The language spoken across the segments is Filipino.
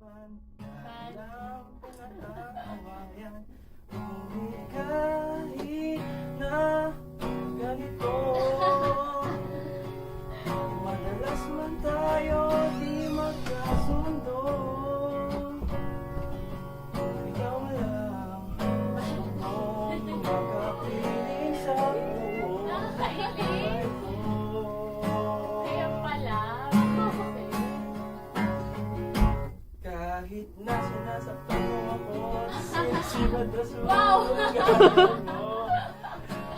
Walang pinag-aawayan, ngunit kahit na ganito, madalas man tayo di magkasundo. Ikaw lang gusto kong makapiling sa buong buhay ko. Kaya pala. Kahit na sinasaktan mo ako, sisibat na Wow! sumunod mo.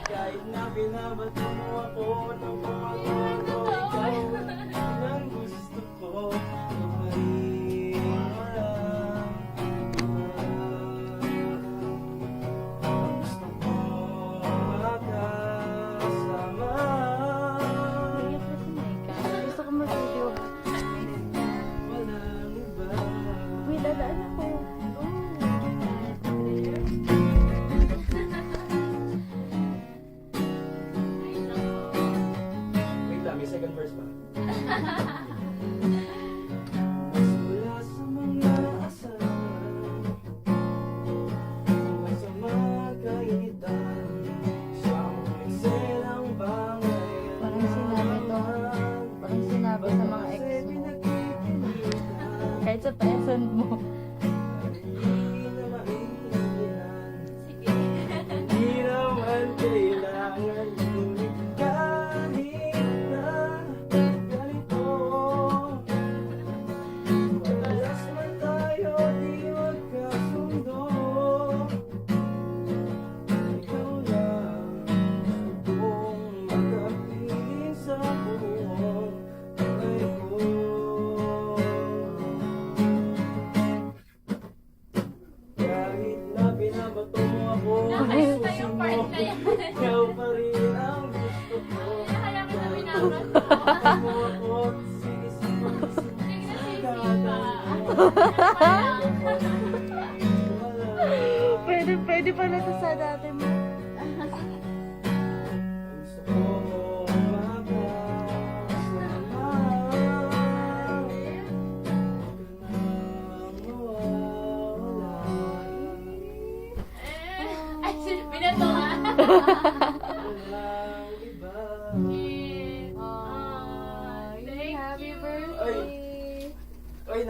Kahit na binabato mo ako ng pumagawa ko, ikaw ang gusto ko. Tumaring walang gusto ko makasama. Gusto ko mag-video. Walang iba. Uy, dadaan ako. Wait lang, may second verse pa. Mula sa mga asahan, tungo sa mga kainitan, siyang ekselang bangay. Parang sinabi to. Parang sinabi sa mga ex mo. Kahit sa present mo. Hindi na maintindihan, Sige. hindi naman kailangan, ngunit kahit na ganito, madalas man tayo di magkasundo. Ikaw lang gusto kong makapiling sa buong buhay ko. Kahit na binabato mo ako, Nakalimutan susi yung mo, part na yan. ikaw pa rin ang gusto ko. Kaya kita Kahit binabato. binabato mo ako, sinisipag Sige na, sisi pa. Pwede pala to sa dati mo. Gusto ko makasama. Huwag ka nang mawawala. Ay, binato ha? Walang iba. Thank Happy you. birthday. Ay,